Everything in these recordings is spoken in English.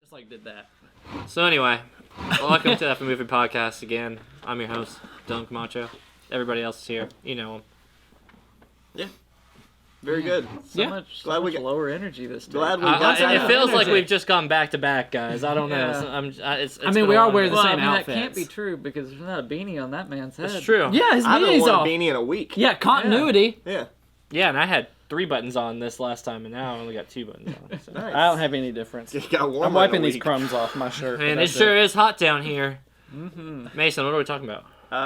Just like did that. So anyway, welcome to the F Movie Podcast again. I'm your host, Dylan Camacho. Everybody else is here. You know him. Yeah. Very good. So Yeah. much Glad we lower energy this time. Glad we got It feels like energy. we've just gone back to back, guys. I don't know. Yeah. It's I mean, we are wearing the the same That outfits. can't be true because there's not a beanie on that man's head. It's true. Yeah, his I haven't beanie's worn off. a beanie in a week. Yeah, continuity. Yeah. Yeah, and I had 3 buttons on this last time, and now I only got 2 buttons on. So. Nice. I don't have any difference. You got warmer I'm wiping in a these week. crumbs off my shirt. Man, but it that's sure is hot down here. Mm-hmm. Mason, what are we talking about?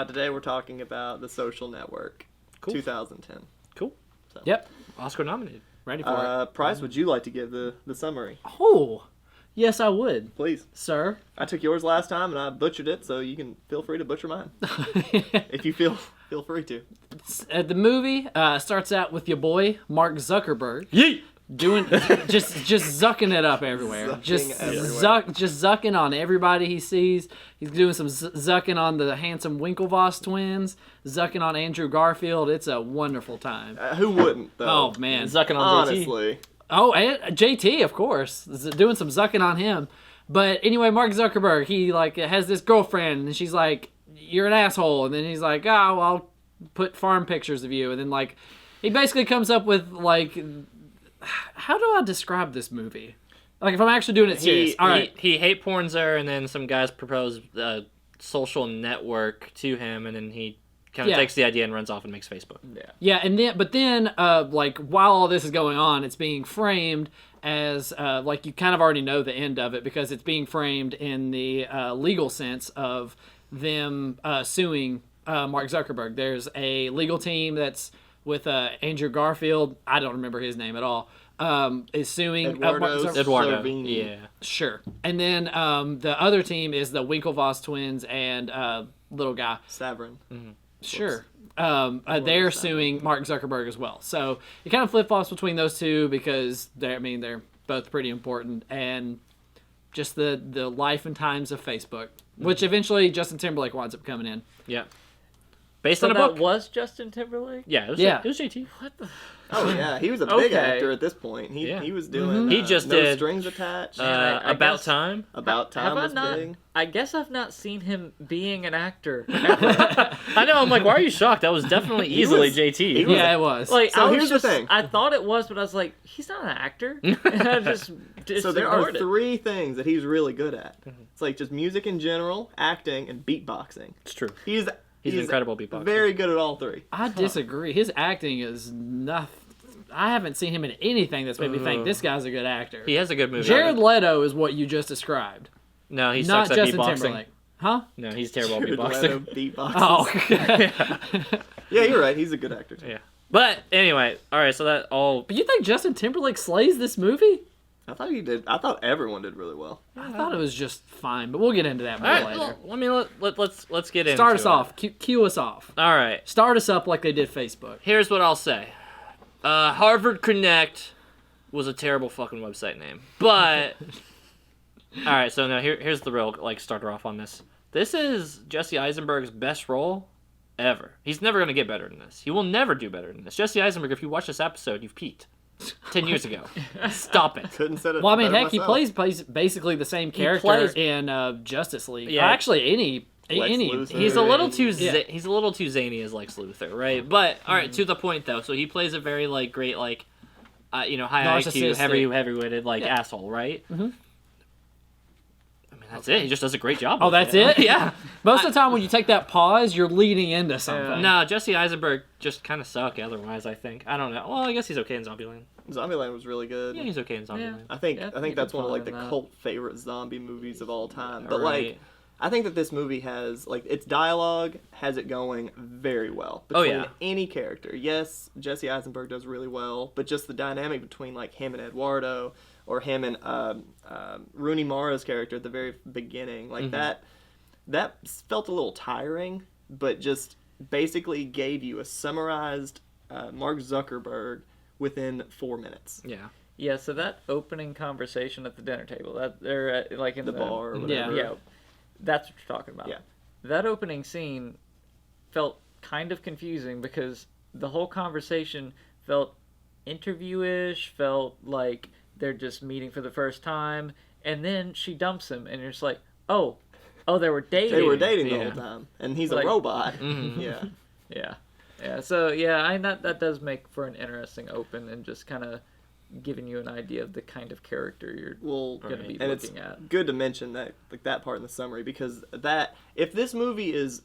Today we're talking about The Social Network, Cool. 2010. Cool. So. Yep. Oscar nominated. Ready for it. Price, would you like to give the summary? Oh, yes, I would, Please. sir. I took yours last time and I butchered it, so you can feel free to butcher mine. If you feel free to. The movie starts out with your boy Mark Zuckerberg Yeet! doing just zucking it up everywhere. Zucking Just everywhere. zucking on everybody he sees. He's doing some zucking on the handsome Winklevoss twins, zucking on Andrew Garfield. It's a wonderful time. Who wouldn't, though? Oh man. Zucking on JT. Honestly. Oh, and JT, of course, doing some zucking on him. But anyway, Mark Zuckerberg, he like has this girlfriend, and she's like, "You're an asshole," and then he's like, "Oh, well, I'll put farm pictures of you," and then like, he basically comes up with like, how do I describe this movie? Like, if I'm actually doing it serious, all right. He hate porns her, and then some guys propose a social network to him, and then he kind of Yeah. takes the idea and runs off and makes Facebook. Yeah, and then, like, while all this is going on, it's being framed as, like, you kind of already know the end of it because it's being framed in the legal sense of them suing Mark Zuckerberg. There's a legal team that's with Andrew Garfield. I don't remember his name at all. Is suing Mark Zuckerberg. Eduardo. Salvini. Yeah. Sure. And then the other team is the Winklevoss twins and little guy. Savrin. Sure. They're suing Mark Zuckerberg as well. So it kind of flip-flops between those two because they're both pretty important, and just the life and times of Facebook, which eventually Justin Timberlake winds up coming in. Yeah. Based So on a that book. was Justin Timberlake? Yeah, it was JT. What the? Oh, yeah. He was a big Okay. actor at this point. He was doing He just No did, Strings Attached. I About guess- Time. About Time Have I was not? big. I guess I've not seen him being an actor. ever. I know. I'm like, why are you shocked? That was definitely easily was- JT. he was- Yeah, it was. Like, So I was here's the just, thing. I thought it was, but I was like, he's not an actor. And I just So there are ignored it. 3 things that he's really good at. It's like just music in general, acting, and beatboxing. It's true. He's He's an incredible beatboxer. Very good at all 3. I disagree. His acting is nothing. I haven't seen him in anything that's made me think this guy's a good actor. He has a good movie. Jared Leto is what you just described, No, he not sucks at Justin beatboxing. Timberlake. Huh? No, he's terrible at Jared Leto beatboxing. beatboxes. Oh. Yeah, you're right. He's a good actor too. Yeah. But anyway, all right. So that all. But you think Justin Timberlake slays this movie? I thought he did. I thought everyone did really well. I thought it was just fine, but we'll get into that more All right. later. Well, let's get into Start us it. off. Cue us off. All right. Start us up like they did Facebook. Here's what I'll say. Harvard Connect was a terrible fucking website name. But all right, so now here's the real like starter off on this. This is Jesse Eisenberg's best role ever. He's never gonna get better than this. He will never do better than this. Jesse Eisenberg, if you watch this episode, you've peaked 10 years ago. Stop it. Couldn't set it. Well, I mean, better heck, he myself. plays basically the same character plays- in Justice League. Yeah. Or actually, any. Luthor. He's a little too Yeah. he's a little too zany as Lex Luthor, right? But all right, to the point though. So he plays a very like great like high IQ, Narcissistic. heavy-witted like Yeah. asshole, right? Mhm. I mean, that's it. He just does a great job. Oh, with that's it? Yeah. Most of the time when you take that pause, you're leading into something. No, Jesse Eisenberg just kind of suck otherwise, I think. I don't know. Well, I guess he's okay in Zombieland. Zombieland was really good. Yeah, he's okay in Zombieland. I think Yeah, I think that's one of like the fun in that. cult favorite zombie movies of all time. But Right. like, I think that this movie has like its dialogue has it going very well Oh, between yeah. any character. Yes, Jesse Eisenberg does really well, but just the dynamic between like him and Eduardo or him and Rooney Mara's character at the very beginning, like that felt a little tiring, but just basically gave you a summarized Mark Zuckerberg within 4 minutes. Yeah. Yeah, so that opening conversation at the dinner table, that they're like in The bar or Yeah. whatever. Yeah, that's what you're talking about. Yeah. That opening scene felt kind of confusing because the whole conversation felt interview-ish, felt like they're just meeting for the first time, and then she dumps him, and you're just like, oh, they were dating. They were dating the Yeah. whole time, and he's Like- a robot. Mhm. Yeah. Yeah. So yeah, that does make for an interesting open, and just kind of giving you an idea of the kind of character you're Well, going to be and it's looking at. good to mention that, like, that part in the summary, because that, if this movie is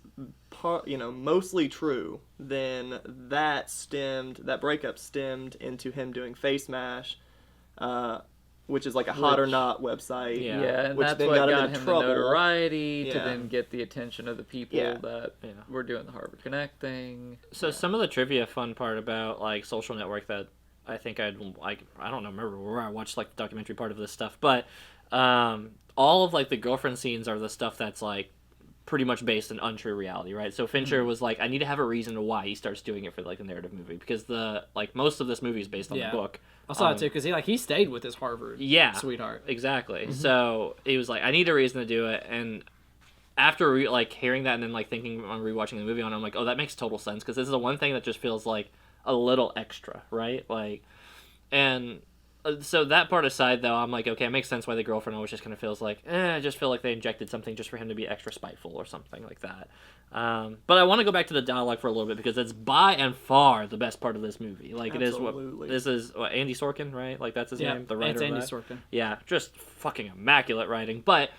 mostly true, then that breakup stemmed into him doing Face Mash, which is like a Hot or Which- Not website. Yeah. Yeah, and which that's then what got got him him in the trouble. notoriety to Yeah. then get the attention of the people Yeah. that Yeah. were doing the Harvard Connect thing. So some of the trivia fun part about like Social Network that I think I don't remember where I watched like the documentary part of this stuff, but all of like the girlfriend scenes are the stuff that's like pretty much based in untrue reality, right? So Fincher was like, I need to have a reason to why he starts doing it for like the narrative movie, because most of this movie is based on Yeah. the book. I saw it too because he stayed with his Harvard sweetheart. Exactly. So he was like, I need a reason to do it, and after hearing that and then like thinking on rewatching the movie I'm like, oh, that makes total sense, because this is the one thing that just feels like a little extra, right? Like, and so that part aside, though, I'm like, okay, it makes sense why the girlfriend always just kind of feels like, I just feel like they injected something just for him to be extra spiteful or something like that. But I want to go back to the dialogue for a little bit, because it's by and far the best part of this movie. Like, Absolutely. this is Andy Sorkin, right? Like, that's his name, the writer it's Andy of that. Sorkin. Yeah, just fucking immaculate writing. But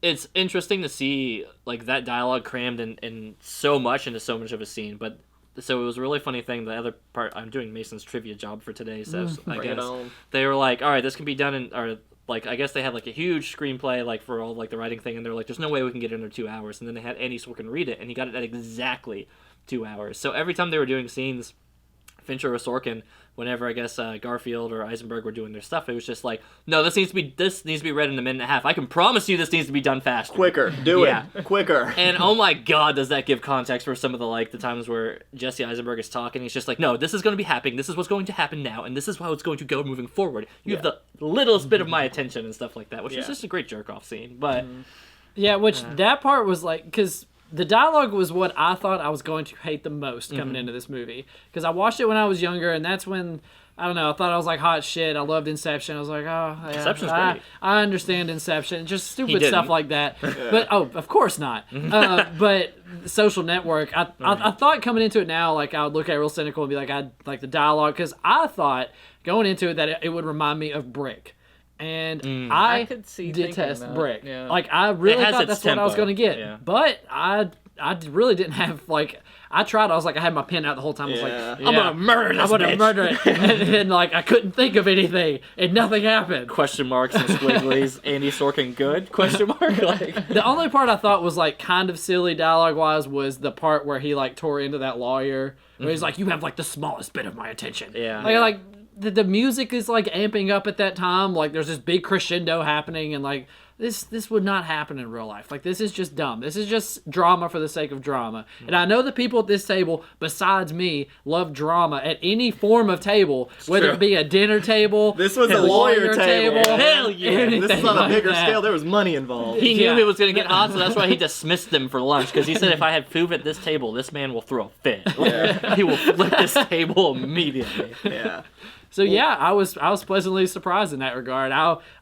it's interesting to see like that dialogue crammed in so much into so much of a scene. But so it was a really funny thing. The other part, I'm doing Mason's trivia job for today, so I Bring it guess on. they were like, all right, this can be done in, or like, I guess they had like a huge screenplay like for all like the writing thing, and they're like, there's no way we can get it under 2 hours. And then they had Andy Sorkin read it, and he got it at exactly 2 hours. So every time they were doing scenes, Fincher or Sorkin, whenever I guess Garfield or Eisenberg were doing their stuff, it was just like, no, this needs to be read in a minute and a half. I can promise you this needs to be done faster. Quicker. Do Yeah. it. Quicker. And oh my god, does that give context for some of the times where Jesse Eisenberg is talking? He's just like, no, this is going to be happening. This is what's going to happen now, and this is how it's going to go moving forward. You have the littlest bit of my attention and stuff like that, which is just a great jerk off scene. But Yeah, which that part was like, because the dialogue was what I thought I was going to hate the most coming into this movie. Because I watched it when I was younger, and that's when, I don't know, I thought I was like hot shit. I loved Inception. I was like, oh, yeah, Inception's great. I understand Inception. Just stupid didn't. stuff like that. But, of course not. But Social Network, I thought coming into it now, like, I would look at it real cynical and be like, I'd like the dialogue. Because I thought going into it that it would remind me of Brick. And I could see detest thinking that, Brick. yeah. Like, I really It has thought its that's what I was tempo, going to get. yeah. But I really didn't have, like, I tried. I was like, I had my pen out the whole time. I was Yeah. like, I'm going to murder this I'm gonna bitch. murder it. and, like, I couldn't think of anything. And nothing happened. question marks and squigglies. Andy Sorkin good? Question mark? Like, The only part I thought was, like, kind of silly dialogue-wise was the part where he, like, tore into that lawyer. Where he's like, you have, like, the smallest bit of my attention. Yeah. Like the music is, like, amping up at that time. Like, there's this big crescendo happening. And, like, this would not happen in real life. Like, this is just dumb. This is just drama for the sake of drama. And I know the people at this table, besides me, love drama at any form of table, whether true. it be a dinner table, This was a lawyer table. Hell yeah. anything This is on a like bigger that. scale. There was money involved. he Yeah. knew it was going to get hot, so that's why he dismissed them for lunch, because he said, if I had food at this table, this man will throw a fit. Like, he will flip this table immediately. Yeah. So yeah, I was pleasantly surprised in that regard.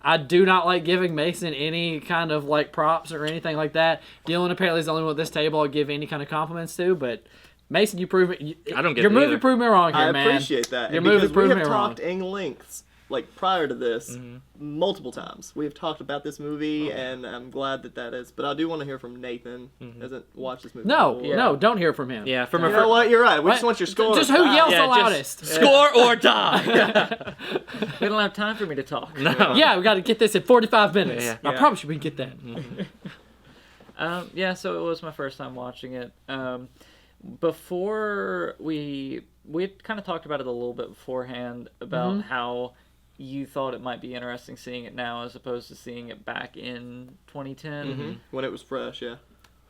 I do not like giving Mason any kind of like props or anything like that. Dylan apparently is the only one at this table I'll give any kind of compliments to, but Mason, you prove it. I don't get your it movie either. proved me wrong here, I man. appreciate that. Your And movie because proved we me have wrong. talked in lengths, like prior to this, multiple times. We have talked about this movie, and I'm glad that is. But I do want to hear from Nathan. Hasn't watched this movie. No, before. no, don't hear from him. Yeah, from You a know what? You're right. We just What? want your score. Just who yells yeah, the loudest. score or die. They don't have time for me to talk. No. Yeah, we got to get this in 45 minutes. Yeah. I promise you we can get that. Yeah, so it was my first time watching it. Before we had kind of talked about it a little bit beforehand about how you thought it might be interesting seeing it now as opposed to seeing it back in 2010. When it was fresh, yeah.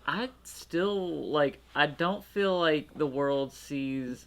I still I don't feel like the world sees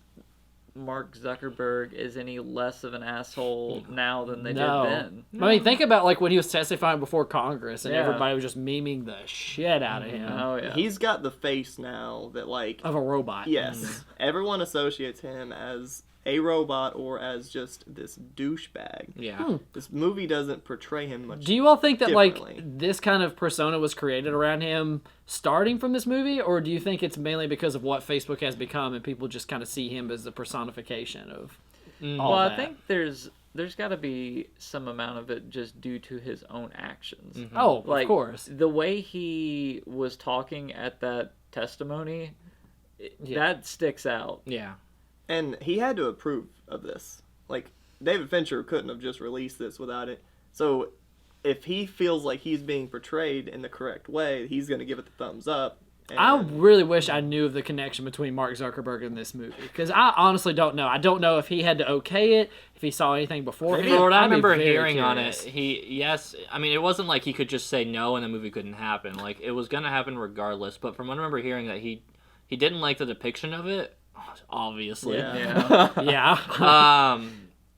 Mark Zuckerberg as any less of an asshole now than they No. did then. I mean, think about like when he was testifying before Congress and Yeah. everybody was just memeing the shit out of him Oh yeah. He's got the face now that of a robot. yes, everyone associates him as a robot or as just this douchebag. Yeah. This movie doesn't portray him much. Do you all think that like differently. this kind of persona was created around him starting from this movie, or do you think it's mainly because of what Facebook has become and people just kind of see him as the personification of all Well, that? I think there's got to be some amount of it just due to his own actions. Oh, Like, of course. the way he was talking at that testimony, that sticks out. Yeah. And he had to approve of this. Like, David Fincher couldn't have just released this without it. So, if he feels like he's being portrayed in the correct way, he's going to give it the thumbs up. And I really wish I knew of the connection between Mark Zuckerberg and this movie, because I honestly don't know. I don't know if he had to okay it, if he saw anything beforehand. From what I I'd be remember very hearing on curious. it, I mean, it wasn't like he could just say no and the movie couldn't happen. Like, it was going to happen regardless. But from what I remember hearing, that he didn't like the depiction of it, obviously. Yeah. Yeah.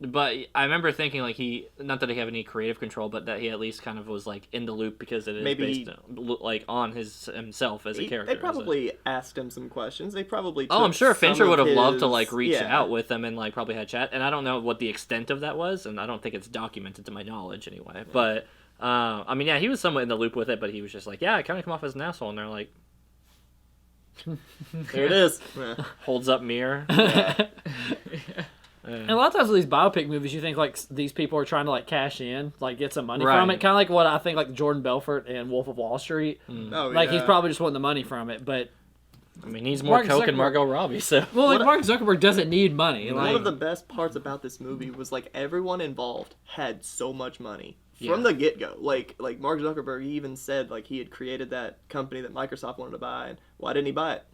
But I remember thinking, like, not that he had any creative control, but that he at least kind of was, like, in the loop because it is Maybe based, like, on himself as a character. They probably asked him some questions. They probably Oh, I'm took sure some Fincher of would have his- loved to, like, reach yeah. out with them and, like, probably had chat. And I don't know what the extent of that was, and I don't think it's documented to my knowledge anyway. But, I mean, yeah, he was somewhat in the loop with it, but he was just like, yeah, I kind of come off as an asshole. And they're like, There it is. Yeah. holds up mirror. And a lot of times with these biopic movies, you think like these people are trying to like cash in, like get some money from Right. it. Kind of like what I think like Jordan Belfort and Wolf of Wall Street. Oh, Like he's yeah. probably just wanting the money from it. But I mean, he's more Mark coke than Zuckerberg- Margot Robbie, so. well, like What- Mark Zuckerberg doesn't need money. One Like, of the best parts about this movie was like everyone involved had so much money Yeah. from the get go. Like Mark Zuckerberg even said like he had created that company that Microsoft wanted to buy, and why didn't he buy it?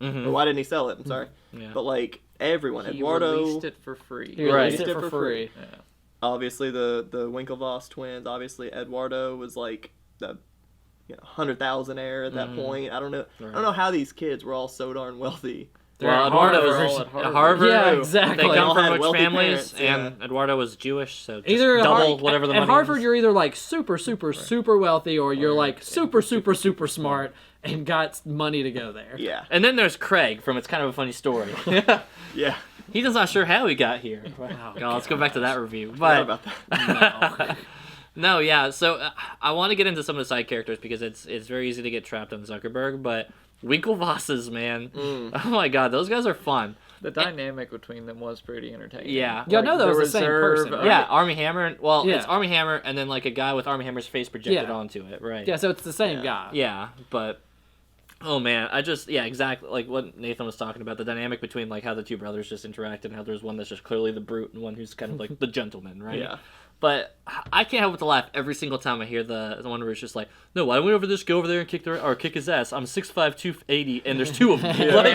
Mhm. Or why didn't he sell it? I'm sorry, Yeah. but like everyone, He Eduardo, released it for free. he Right. released it for free. Yeah. obviously the Winklevoss twins, obviously Eduardo was like the $100,000 at that point. I don't know. I don't know how these kids were all so darn wealthy. Well, at Eduardo Harvard. was All at at Harvard. Harvard. Yeah, exactly. They They all come had from rich wealthy families, parents, yeah. and Eduardo was Jewish, so just Either double whatever the at money Harvard, is. you're either like super wealthy, or you're like super smart and got money to go there. Yeah, And then there's Craig from It's Kind of a Funny Story. yeah. He's just not sure how he got here. Oh, God, let's go back to that review. Forgot But about that. no, yeah. So I want to get into some of the side characters because it's very easy to get trapped on Zuckerberg. But Winklevosses, man, oh my God, those guys are fun. The dynamic between them was pretty entertaining. Yeah. Yeah, no, that was the same person, right? Yeah, Army Hammer. Well, Yeah. it's Army Hammer, and then like a guy with Army Hammer's face projected Yeah. onto it, right? Yeah, so it's the same Yeah. guy. Yeah, but oh man, exactly like what Nathan was talking about, the dynamic between like how the two brothers just interact and how there's one that's just clearly the brute and one who's kind of like the gentleman, right? Yeah. But I can't help but to laugh every single time I hear the one where it's just like, no, why don't we go over there and kick his ass? I'm 6'5", 280, and there's two of them. Like,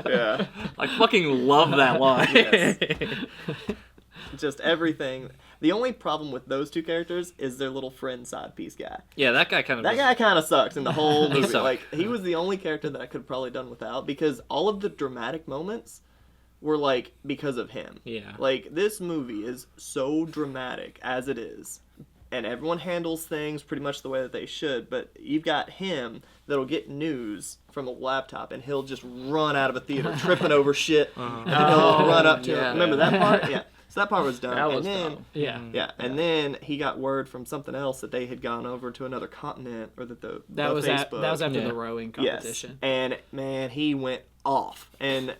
Yeah. I fucking love that line. Yes. Just everything. The only problem with those two characters is their little friend side piece guy. Yeah, that guy kind of. That guy kind of sucks in the whole He movie. sucked. Like he was the only character that I could have probably done without because all of the dramatic moments were like because of him. Yeah. Like this movie is so dramatic as it is, and everyone handles things pretty much the way that they should. But you've got him that'll get news from a laptop, and he'll just run out of a theater tripping over shit, and then he'll run up to yeah. him. Remember that part? Yeah. So that part was dumb. That was and then, dumb. Yeah. yeah, and then he got word from something else that they had gone over to another continent, or that That was Facebook. that was after Yeah. the rowing Yes, competition. and man, he went off, and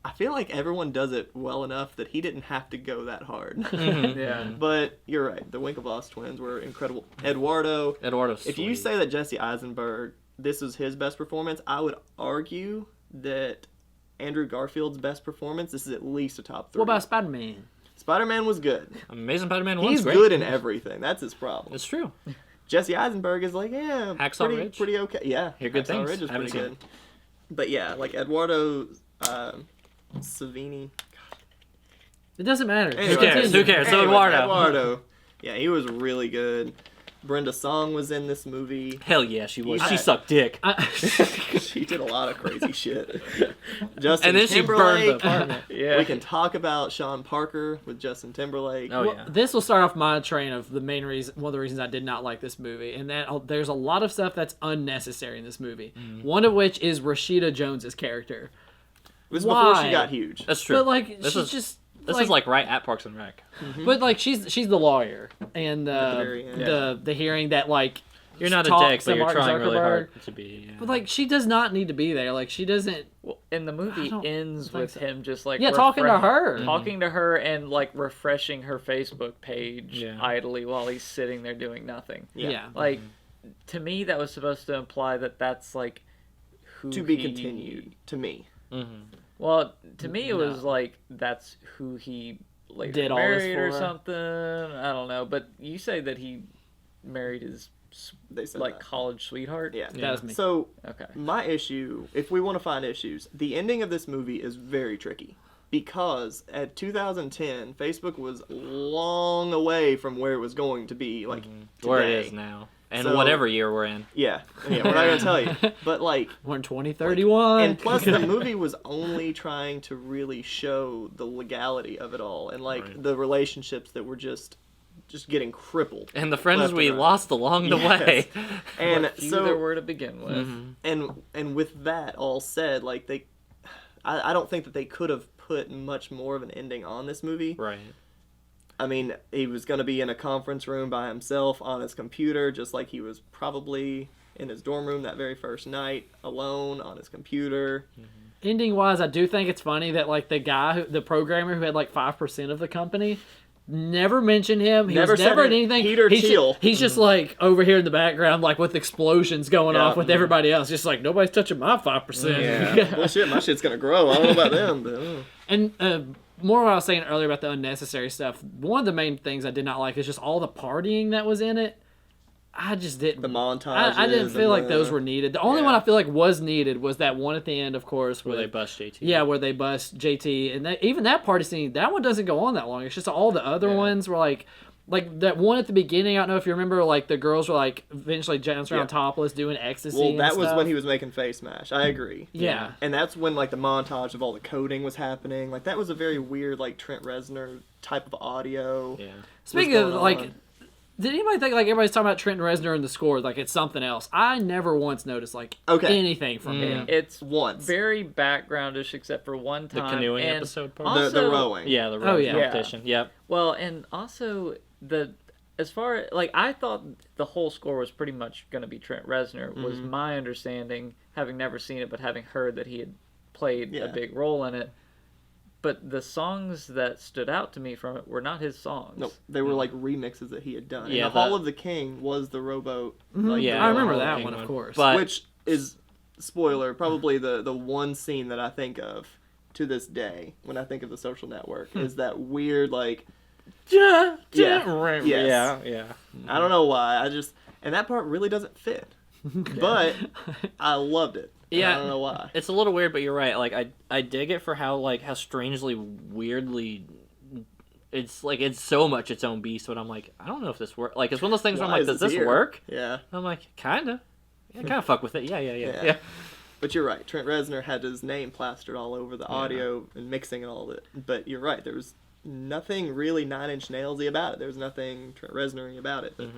I feel like everyone does it well enough that he didn't have to go that hard. Yeah. But you're right, the Winklevoss twins were incredible. Eduardo, Eduardo's if you sweet. say that Jesse Eisenberg, this was his best performance, I would argue that Andrew Garfield's best performance, this is at least a top 3. What about Spider-Man? Spider-Man was good. Amazing Spider-Man 1's He's great. good in everything. That's his problem. It's true. Jesse Eisenberg is like, yeah, Hacksaw pretty, Ridge? pretty okay. Yeah, Hear good Hacksaw things. Ridge is Haven't pretty seen good. But yeah, like Eduardo Savini. It doesn't matter. Anyway. Who cares? Who cares? So Anyways, Eduardo. Eduardo. Yeah, he was really good. Brenda Song was in this movie. Hell yeah, she was. Yeah. She sucked dick. She did a lot of crazy shit. Justin And then she burned the Timberlake. apartment. Yeah. We can talk about Sean Parker with Justin Timberlake. Oh, Well, yeah. this will start off my train of the main reason, one of the reasons I did not like this movie, and that there's a lot of stuff that's unnecessary in this movie. One of which is Rashida Jones's character. It was before she Why? got huge. That's true. But like, this she's is just. this is like right at Parks and Rec. But like, she's the lawyer, and At the very end. the hearing that like. You're not a talks dick, to but you're Mark trying really Zuckerberg. hard to be. Yeah. But like, she does not need to be there. Like, she doesn't. Well, and the movie don't ends think with so. him just like Talking to her. talking to her, and like refreshing her Facebook page Yeah. idly while he's sitting there doing nothing. Yeah. Like, to me, that was supposed to imply that that's like who To be he- continued, to me. Well, to me, it No. was like that's who he later Did all this married for or her? something. I don't know, but you say that he married his They said like that. college sweetheart. Yeah. That was me. So Okay. my issue, if we want to find issues, the ending of this movie is very tricky because at 2010, Facebook was long away from where it was going to be, like Where it today. is now, and So- whatever year we're in. Yeah, we're not gonna tell you, but like, We're in 2031. and plus the movie was only trying to really show the legality of it all and like Right. the relationships that were just getting crippled. And the friends Left we and right. lost along the Yes. way. And What few so there were to begin with. and with that all said, like I don't think that they could have put much more of an ending on this movie. Right. I mean, he was going to be in a conference room by himself on his computer, just like he was probably in his dorm room that very first night, alone on his computer. Ending wise, I do think it's funny that like the programmer who had like 5% of the company, never mentioned him. He Never was said never in it. anything. Peter Thiel. He's just like over here in the background, like with explosions going Yeah. off with everybody else. Just like nobody's touching my 5%. Well, shit, my shit's going to grow. I don't know about them, but... And more what I was saying earlier about the unnecessary stuff. One of the main things I did not like is just all the partying that was in it. I just didn't. The montages. I didn't feel and like those were needed. The only Yeah. one I feel like was needed was that one at the end, of course, Where they with- bust JT. Yeah, where they bust JT, and even that party scene, that one doesn't go on that long. It's just all the other ones were like that one at the beginning. I don't know if you remember, like the girls were like eventually dancing around Yeah. topless doing ecstasy. Well, and that was stuff. when he was making Face Mash. I agree. Yeah. And that's when, like, the montage of all the coding was happening. Like, that was a very weird, like, Trent Reznor type of audio. Yeah. Speaking was of going like, on. did anybody think like everybody's talking about Trent Reznor in the score like it's something else? I never once noticed like anything from him. It's Once. very backgroundish except for one The time. canoeing and episode part. also- The rowing. Yeah, the Oh, road yeah. competition. Yep. Well, and also as far like I thought the whole score was pretty much going to be Trent Reznor was my understanding, having never seen it but having heard that he had played a Yeah. big role in it. But the songs that stood out to me from it were not his songs. No, they were like remixes that he had done. Yeah, and the Hall the- of the King was the rowboat. Yeah, I remember the that King one, of course. But Which is, spoiler, probably the one scene that I think of to this day when I think of The Social Network is that weird, like, yeah, Yes. yeah. I don't know why. And that part really doesn't fit. But I loved it. And Yeah. I don't know why. It's a little weird, but you're right. Like I dig it for how strangely weirdly it's like it's so much its own beast. But I'm like, I don't know if this works. Like it's one of those things where I'm Why like, is does this this here? work? Yeah. I'm like, kinda. Yeah, kind of fuck with it. Yeah. But you're right. Trent Reznor had his name plastered all over the audio and mixing and all of it. But you're right. There was nothing really Nine Inch Nailsy about it. There was nothing Trent Reznor-y about it. But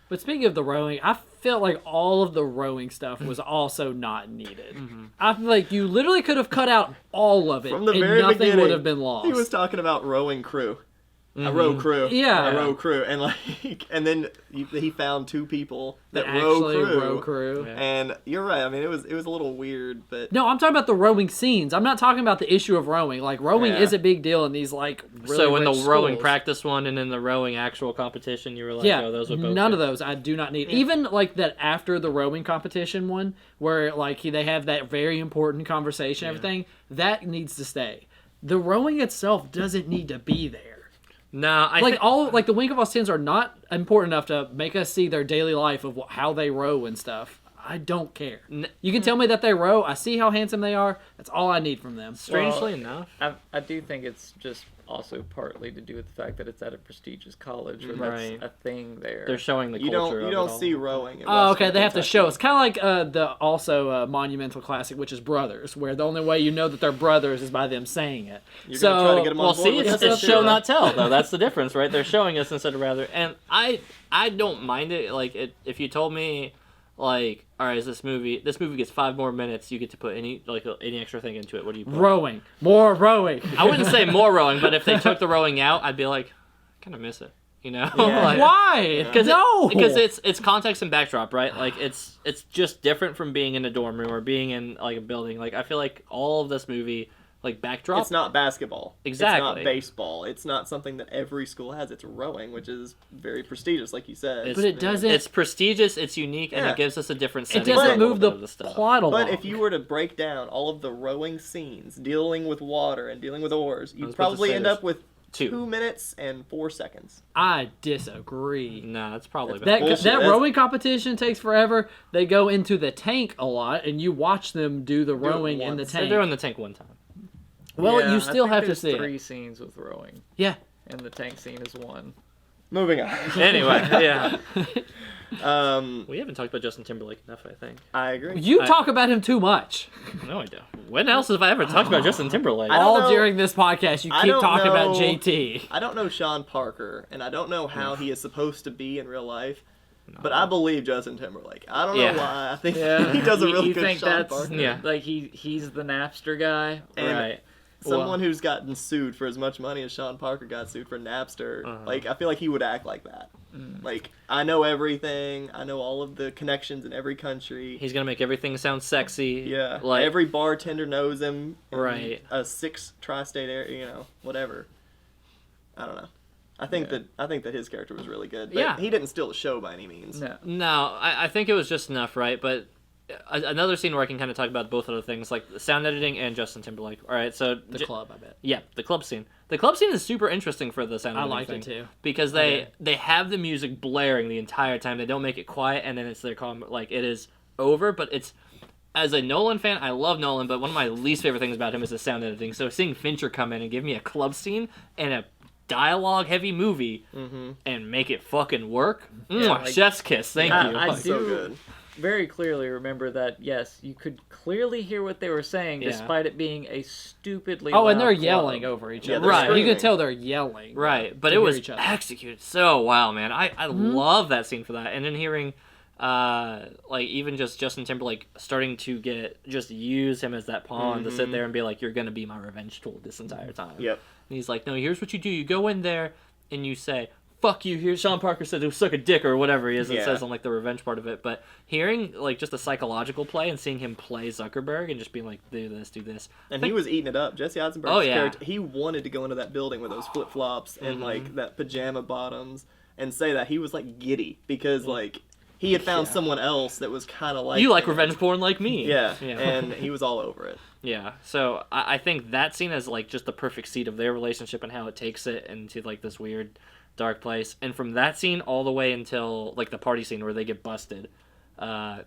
But speaking of the rowing, I felt like all of the rowing stuff was also not needed. I feel like you literally could have cut out all of it, from the and very nothing beginning, would have been lost. he was talking about rowing crew. A row crew. Yeah. A row crew. And like, and then he found two people that That row actually crew. row crew. Yeah. And you're right. I mean, it was a little weird, but No, I'm talking about the rowing scenes. I'm not talking about the issue of rowing. Like rowing Yeah. is a big deal in these like really So in the rich rowing schools. practice one and in the rowing actual competition, you were like, Yeah, oh, those would both none fit. of those I do not need. Even like that after the rowing competition one, where like they have that very important conversation, everything that needs to stay. The rowing itself doesn't need to be there. No, I Like think all like the Winklevoss 10s are not important enough to make us see their daily life of how they row and stuff. I don't care. You can tell me that they row. I see how handsome they are. That's all I need from them. strangely enough. I do think it's just also partly to do with the fact that it's at a prestigious college where Right. that's a thing there. They're showing the you culture don't of don't it all. see rowing. At Oh, Western okay. They have to Kentucky. show. It's kind of like the also monumental classic, which is Brothers, where the only way you know that they're brothers is by them saying it. You're so gonna try to get them on Well, board see, with it's, this it's shit, show huh? not tell though. That's the difference, right? They're showing us instead of rather. And I don't mind it. Like it, if you told me, like, all right, is this movie gets 5 more minutes, you get to put any extra thing into it. What do you put? Rowing. More rowing. I wouldn't say more rowing, but if they took the rowing out, I'd be like, I kind of miss it. You know? Yeah. Like, Why? Because it's context and backdrop, right? Like it's just different from being in a dorm room or being in like a building. Like I feel like all of this movie, like backdrop. It's not basketball. Exactly. It's not baseball. It's not something that every school has. It's rowing, which is very prestigious, like you said. But it doesn't. It's prestigious. It's unique, and Yeah. it gives us a different. It setting doesn't for a move little the bit of stuff. plot along. But if you were to break down all of the rowing scenes, dealing with water and dealing with oars, I you'd was about to probably say end there's up with 2. 2 minutes and 4 seconds. I disagree. No, that's probably That bullshit. that That's- rowing competition takes forever. They go into the tank a lot, and you watch them do the it rowing in the once. They're tank. doing the tank one time. Well, Yeah, you I still have to see 3 it. scenes with rowing, Yeah. and the tank scene is 1. Moving on. Anyway, yeah. Um, We haven't talked about Justin Timberlake enough, I think. I agree. You talk about him too much. No, I don't. When else have I ever talked about Justin Timberlake? I don't All know- during this podcast, you I keep don't talking about know- JT. I don't know Sean Parker, and I don't know how he is supposed to be in real life, but I believe Justin Timberlake. I don't Yeah. know why. I think Yeah, he does a really you good think Sean that's Parker. Yeah. like he's the Napster guy, And Right. someone who's gotten sued for as much money as Sean Parker got sued for Napster, Uh-huh. like, I feel like he would act like that. Like, I know everything. I know all of the connections in every country. He's gonna make everything sound sexy. Yeah, Like every bartender knows him. in Right. A 6 tri-state area, whatever. I don't know. I think that his character was really good. But Yeah. he didn't steal the show by any means. No. No, I think it was just enough, right? But another scene where I can kind of talk about both of the things, like sound editing and Justin Timberlake. All right, so The club, I bet. Yeah, the club scene. The club scene is super interesting for the sound I editing liked thing, it too. because they have the music blaring the entire time. They don't make it quiet, and then it's their calm, like it is over. But it's, as a Nolan fan, I love Nolan, but one of my least favorite things about him is the sound editing. So seeing Fincher come in and give me a club scene and a dialogue heavy movie and make it fucking work, like- chef's kiss. Thank you. I So do good. very clearly remember that. Yes, you could clearly hear what they were saying, Yeah. despite it being a stupidly. Oh, and loud they're club. yelling over each Yeah, other. they're Right. You screaming. can tell they're yelling. Right, but to it hear was each other. executed so well, man. I love that scene for that. And then hearing, like, even just Justin Timberlake starting to just use him as that pawn to sit there and be like, you're going to be my revenge tool this entire time. Yep. And he's like, no, here's what you do. You go in there and you say, fuck you, here's Sean Parker said to suck a dick or whatever he is. It Yeah. says on, like, the revenge part of it. But hearing, like, just the psychological play and seeing him play Zuckerberg and just being like, do this. And he was eating it up. Jesse Eisenberg's Oh, yeah. character, he wanted to go into that building with those flip-flops and, like, that pajama bottoms and say that. He was, like, giddy because, like, he had found someone else that was kind of like You like him. revenge porn like me. Yeah, Yeah. and he was all over it. Yeah, so I think that scene is like just the perfect seed of their relationship and how it takes it into like this weird dark place. And from that scene all the way until like the party scene where they get busted, oh,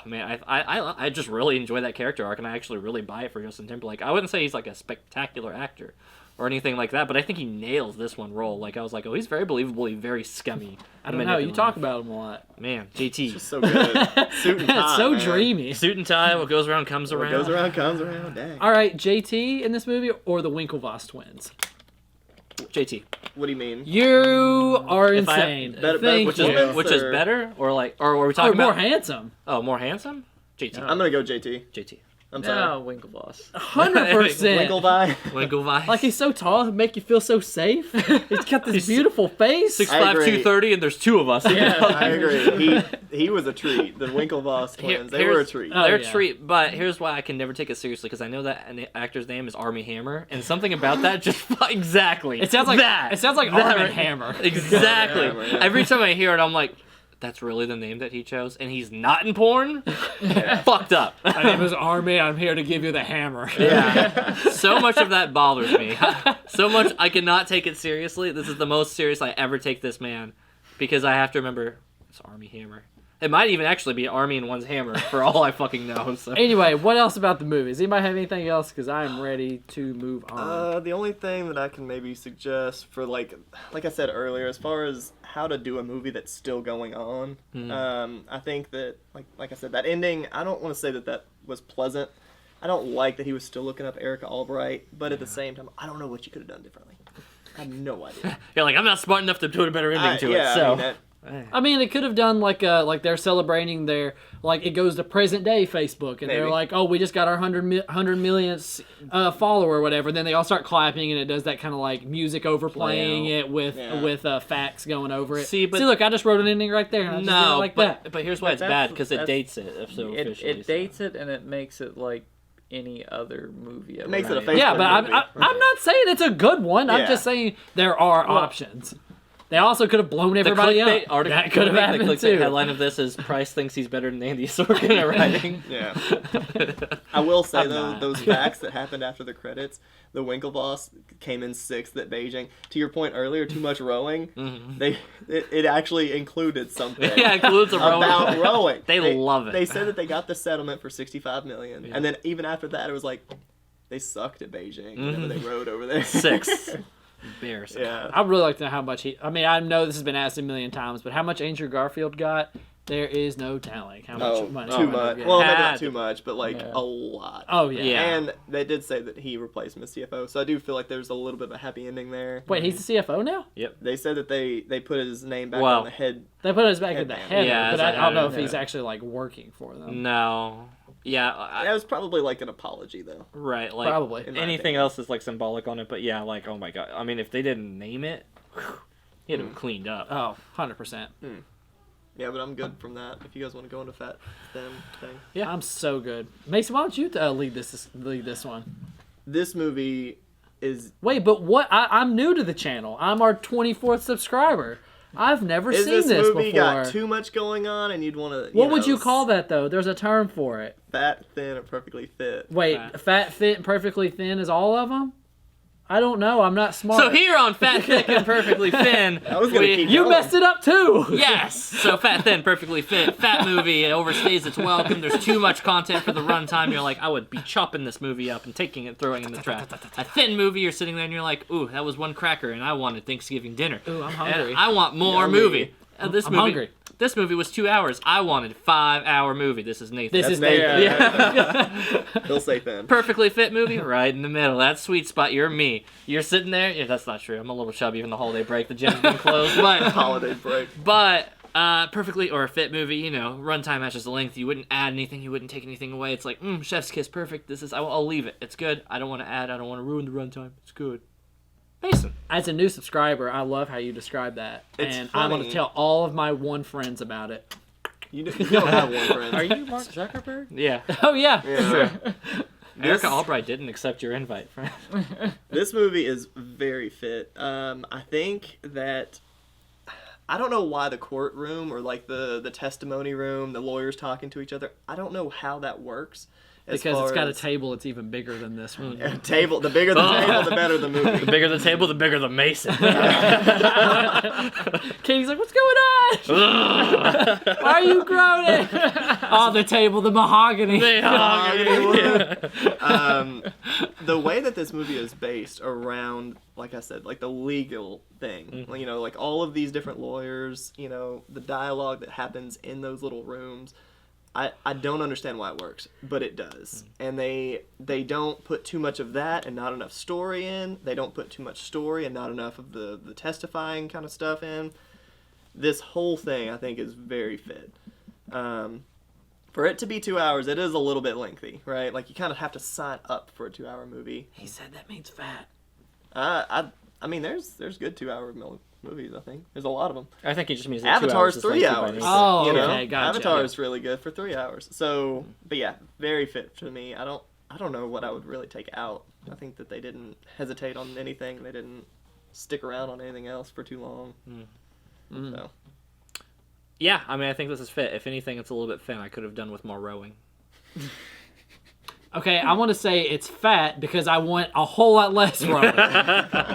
man, I just really enjoy that character arc, and I actually really buy it for Justin Timberlake. I wouldn't say he's like a spectacular actor or anything like that, but I think he nails this one role. Like I was like, oh, he's very believably very scummy. I don't know. You talk about him a lot. Man, JT. Just so good. Suit and tie, It's so man. dreamy. Suit and tie, what goes around comes What around. goes around comes around. Dang. All right, JT in this movie or the Winklevoss twins? JT. What do you mean? You are If I- insane. better- Thank Which you. is which is Or- better, or like, or were we Or talking more about handsome. more handsome? JT. I'm gonna go JT. JT. I'm sorry. No, Winklevoss. 100%. Winklevi. Winklevoss. Like he's so tall, it make you feel so safe. He's got this beautiful face. 6'5", I agree. 230, and there's 2 of us. Yeah. I agree. He was a treat. The Winklevoss twins. They were a treat. Oh, They're yeah. a treat, but here's why I can never take it seriously, because I know that an actor's name is Armie Hammer, and something about that just exactly. It sounds like that. It sounds like That Arm right- and Hammer. Exactly. Hammer, yeah. Every time I hear it, I'm like, that's really the name that he chose, and he's not in porn. Fucked up. My name is Army. I'm here to give you the hammer. Yeah. So much of that bothers me. So much I cannot take it seriously. This is the most serious I ever take this man, because I have to remember it's Armie Hammer. It might even actually be Army and one's hammer, for all I fucking know. So. Anyway, what else about the movie? Does anybody have anything else? Because I'm ready to move on. The only thing that I can maybe suggest for like I said earlier, as far as how to do a movie that's still going on, I think that like I said, that ending. I don't want to say that was pleasant. I don't like that he was still looking up Erica Albright, but at the same time, I don't know what you could have done differently. I have no idea. You're like, I'm not smart enough to put a better ending to it. So. I mean, I mean, it could have done like they're celebrating their, like, it goes to present day Facebook, and they're Maybe. like, oh, we just got our 100 millionth follower or whatever. Then they all start clapping, and it does that kind of like music overplaying it with facts going over it. See, but look, I just wrote an ending right there. And I just did it like that. But here's why it's bad, because it dates it. So It dates it, and it makes it like any other movie. It makes it a Facebook Yeah, but movie. I'm not saying it's a good one. I'm Yeah. just saying there are options. They also could have blown everybody up. That could have happened the too. headline of this is Price thinks he's better than Andy Sorkin at writing. Yeah. I will say, though, not. those facts that happened after the credits, the Winklevoss came in 6th at Beijing. To your point earlier, too much rowing, it actually included something Yeah, it includes a rowing. about rowing. They love it. They said that they got the settlement for $65 million. And then even after that, it was like, they sucked at Beijing whenever they rowed over there. 6. Embarrassing. Yeah. I'd really like to know how much I mean, I know this has been asked a million times, but how much Andrew Garfield got? There is no telling how much money. Too he much. got. Well, maybe Had not to too much, but like a lot. Oh yeah. Yeah. And they did say that he replaced him as CFO, so I do feel like there's a little bit of a happy ending there. Wait, he's the CFO now? They said that they put his name back Well, on the head. They put us back in the Headband. header, Yeah, but as a I don't know header, if he's actually like working for them. No. Yeah. That was probably like an apology, though. Right. Like, Probably. in my anything opinion. else is like symbolic on it, but yeah, like, oh my god. I mean, if they didn't name it, he'd have cleaned up. Oh, 100%. Yeah, but I'm good from that. If you guys want to go into fat thin thing, Yeah, I'm so good. Mason, why don't you lead this one? this movie is Wait, but what? I'm new to the channel. I'm our 24th subscriber. I've never is seen this this movie before. got too much going on, and you'd want to. What would you call that though? There's a term for it. Fat, thin, or perfectly fit. Wait, fat, fit, and perfectly thin is all of them? I don't know. I'm not smart. So here on Fat, Thick, and Perfectly Thin, I was gonna keep you going. messed it up too. yes. So Fat, Thin, Perfectly Fit. Fat movie, it overstays its welcome. There's too much content for the runtime. You're like, I would be chopping this movie up and taking it, throwing it in the trash. A thin movie, you're sitting there and you're like, ooh, that was one cracker, and I wanted Thanksgiving dinner. Ooh, I'm hungry. And I want more Yummy. movie. I'm This movie was 2 hours. I wanted a 5-hour movie. This is Nathan. This is Nathan. Nathan. He'll say thin. Perfectly fit movie, right in the middle. That sweet spot. You're me. You're sitting there. Yeah, that's not true. I'm a little chubby from the holiday break. The gym's been closed, Holiday break. but perfectly or a fit movie. You know, runtime matches the length. You wouldn't add anything. You wouldn't take anything away. It's like, chef's kiss, perfect. This is. I'll leave it. It's good. I don't want to add. I don't want to ruin the runtime. It's good. Mason. As a new subscriber, I love how you describe that, It's and I'm going funny. to tell all of my one friends about it. You don't have one friend. Are you Mark Zuckerberg? Yeah. Oh yeah. Yeah. Erica Albright didn't accept your invite. This movie is very fit. I think that I don't know why the courtroom or like the testimony room, the lawyers talking to each other. I don't know how that works. Because it's got a table that's even bigger than this one. table. The bigger the table, the better the movie. The bigger the table, the bigger the Mason. Katie's like, what's going on? Why are you groaning? Oh, the table, the mahogany. The way that this movie is based around, like I said, like the legal thing, you know, like all of these different lawyers, you know, the dialogue that happens in those little rooms. I don't understand why it works, but it does. And they don't put too much of that and not enough story in. They don't put too much story and not enough of the testifying kind of stuff in. This whole thing, I think, is very fit. For it to be 2 hours, it is a little bit lengthy, right? Like, you kind of have to sign up for a 2-hour movie. He said that means fat. I mean, there's good 2-hour movies, I think. There's a lot of them. I think it just means that 2 Avatar's hours is 3 lengthy by hours. nature. Oh, you know? okay, gotcha. Avatar is really good for 3 hours. So, but yeah, very fit to me. I don't know what I would really take out. I think that they didn't hesitate on anything. They didn't stick around on anything else for too long. So, Yeah, I mean, I think this is fit. If anything, it's a little bit thin. I could have done with more rowing. Okay, I want to say it's fat because I want a whole lot less rowing.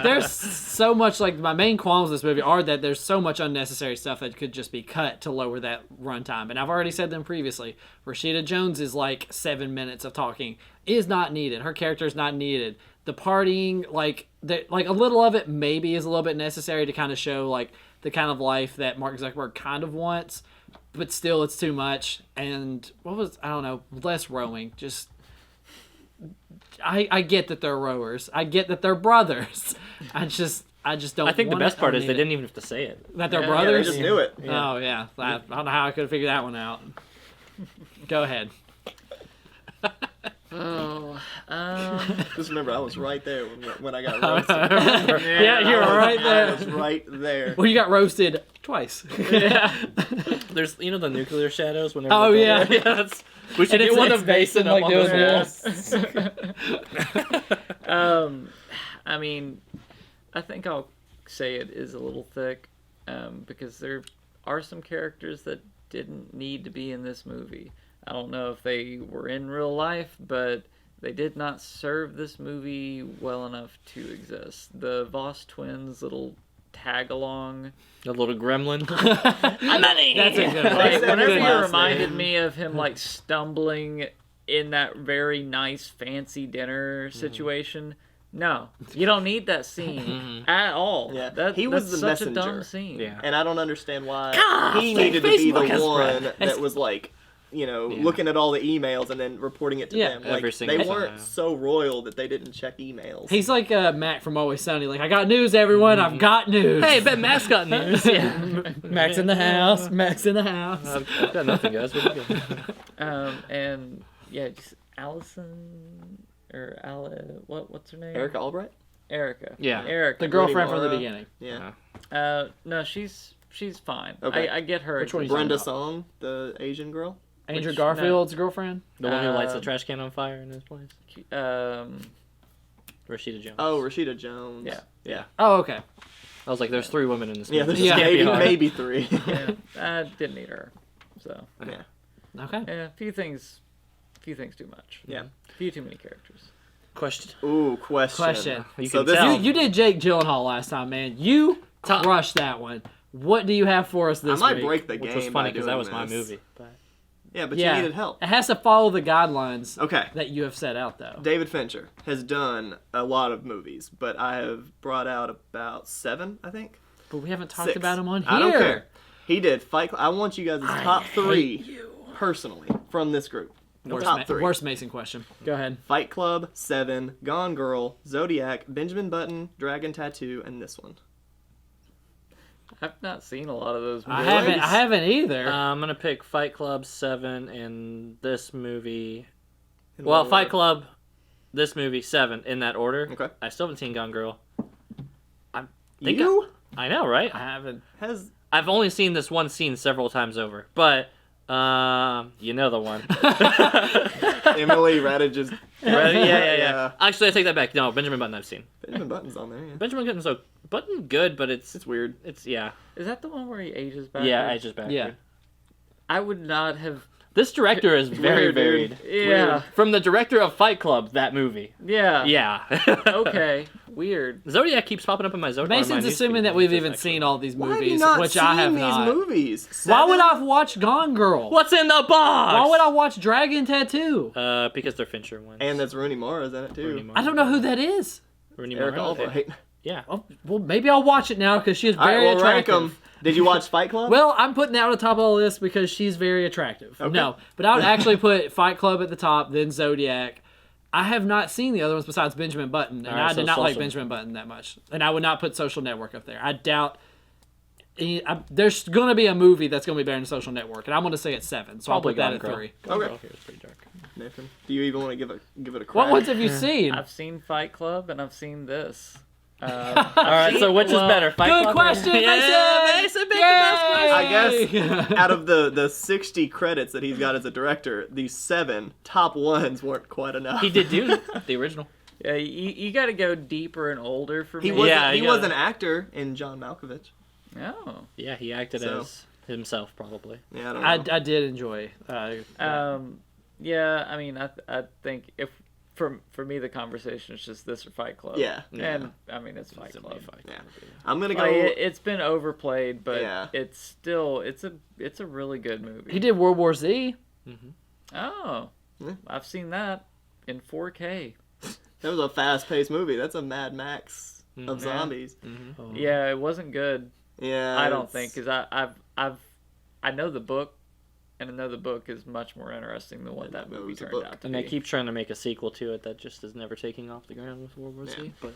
There's so much, like, my main qualms of this movie are that there's so much unnecessary stuff that could just be cut to lower that runtime. And I've already said them previously. Rashida Jones is like 7 minutes of talking is not needed. Her character is not needed. The partying, like a little of it maybe is a little bit necessary to kind of show like the kind of life that Mark Zuckerberg kind of wants, but still it's too much. And I don't know, less rowing. Just I get that they're rowers. I get that they're brothers. I just don't. I think the want best it. part I is need they it. didn't even have to say it. That they're Yeah, Yeah, they brothers. just knew it. Oh yeah, I don't know how I could have figured that one out. Go ahead. Oh, Just remember, I was right there when I got roasted. Yeah, you were right I there. was right there. Well, you got roasted twice. yeah. There's the nuclear shadows whenever. Oh, they're yeah. yeah. That's, we should And get one it's of Mason up like on doing the wall. I mean, I think I'll say it is a little thick, because there are some characters that didn't need to be in this movie. I don't know if they were in real life, but they did not serve this movie well enough to exist. The Voss twins' little tag along. A little gremlin. That's a good one. Like, Good whenever you last reminded name. me of him like stumbling in that very nice fancy dinner situation. No, you don't need that scene at all. Yeah, he was that's the such a dumb messenger. scene. Yeah. And I don't understand why God, he needed to be the Facebook has one spread. that was like, looking at all the emails and then reporting it to Yeah. them. Every Like, single they weren't time. so royal that they didn't check emails. He's like Mac from Always Sunny. Like, I got news, everyone. I've got news. Hey, Ben Matt's got news. Yeah. Mac's in the house. Mac's in the house. I've got nothing, guys. What do you got? And yeah, just Allison or what's her name? Erica Albright? Erica. Yeah. Erica. The girlfriend from the Mara. beginning. Yeah. No, she's fine. Okay. I get her. Which one you Brenda about? Song, the Asian girl. Andrew Which- Garfield's girlfriend. The one who lights the Um, trash can on fire in his place? Rashida Jones. Oh, Rashida Jones. Yeah. Oh, okay. I was like, there's 3 women in this Yeah, movie. there's Yeah. maybe 3. Yeah. I didn't need her. So Yeah. Okay. yeah, a few things too much. Yeah. A few too many characters. Question. Ooh, question. Question. You So can this tell. is- You did Jake Gyllenhaal last time, man. You crushed that one. What do you have for us I this might week? break the Which game. was funny because because that was my movie. But Yeah, but Yeah. you needed help. It has to follow the guidelines Okay. that you have set out, though. David Fincher has done a lot of movies, but I have brought out about 7, I think. But we haven't talked 6. about him on here. I don't care. He did Fight Club. I want you guys' top 3 personally from this group. Top 3. Worst Mason question. Go ahead. Fight Club, 7, Gone Girl, Zodiac, Benjamin Button, Dragon Tattoo, and this one. I've not seen a lot of those I movies. haven't either. I'm gonna pick Fight Club 7 and this movie. In Well, what Fight order? Club, this movie 7 in that order. Okay. I still haven't seen Gone Girl. think You I know, right? I haven't. has I've only seen this one scene several times over, but you know the one. Emily Radich's Right? Yeah. Yeah. Actually, I take that back. No, Benjamin Button I've seen. Benjamin Button's on there. Yeah. Benjamin Button good, but it's It's weird. yeah. Is that the one where he ages backwards? Yeah, I just back. Yeah. I would not have. This director is very weird, dude. varied. Yeah. From the director of Fight Club, that movie. Yeah. Yeah. Okay. Weird. Zodiac keeps popping up in my Zodiac. Mason's assuming that we've even seen all these Why have you movies, not which seen I have these not. movies? Why would 7? I watch Gone Girl? What's in the box? Why would I watch Dragon Tattoo? Because they're Fincher ones. And that's Rooney Mara's in it too. Rooney Mara. I don't know who that is. Rooney Erica Mara. Albright. Yeah. Oh, well, maybe I'll watch it now because she is All right, very well, rank attractive. 'em. Did you watch Fight Club? Well, I'm putting that on the top of the list because she's very attractive. Okay. No, but I would actually put Fight Club at the top, then Zodiac. I have not seen the other ones besides Benjamin Button, and All right, I did so not like Social- Benjamin Button that much. And I would not put Social Network up there. I doubt there's going to be a movie that's going to be better than Social Network, and I'm going to say it's 7, so Probably I'll put that Gone at Girl. 3. Okay. Gone Girl here is pretty dark. Nathan, do you even want to give it a crack? What ones have you seen? I've seen Fight Club and I've seen this. All right, so which is better? Fight Good Club or- question, Mason! Yeah, Mason picked the best question. I guess out of the 60 credits that he's got as a director, these 7 top ones weren't quite enough. He did do the original. Yeah, you got to go deeper and older for He me. was Yeah, he you was gotta- an actor in John Malkovich. Oh. Yeah, he acted So- as himself probably. Yeah, I don't know. I did enjoy. Yeah, I mean, I think if for me the conversation is just this or Fight Club. Yeah. And I mean it's Fight Club. Yeah. I'm gonna go. Like, it's been overplayed, but Yeah. it's still it's a really good movie. He did World War Z. Oh, Yeah. I've seen that in 4K. That was a fast-paced movie. That's a Mad Max of Yeah. zombies. Oh. Yeah, it wasn't good. Yeah. I don't it's- think because I know the book, and I know the book is much more interesting than what that It movie was a turned book. out to And be. they keep trying to make a sequel to it that just is never taking off the ground with World War Z. But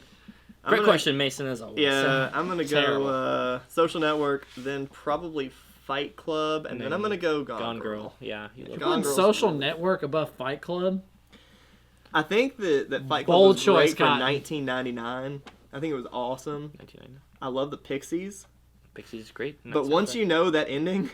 Great question, Mason, as always. Yeah, I'm gonna Terrible. go Social Network, then probably Fight Club, and then I'm gonna go Gone Girl. Yeah. You look Gone Girl's Social really- Network above Fight Club? I think that Fight Club Bold was choice, great for Cotton. 1999. I think it was awesome. 1999. I love the Pixies, Pixies is great. but once you know that ending,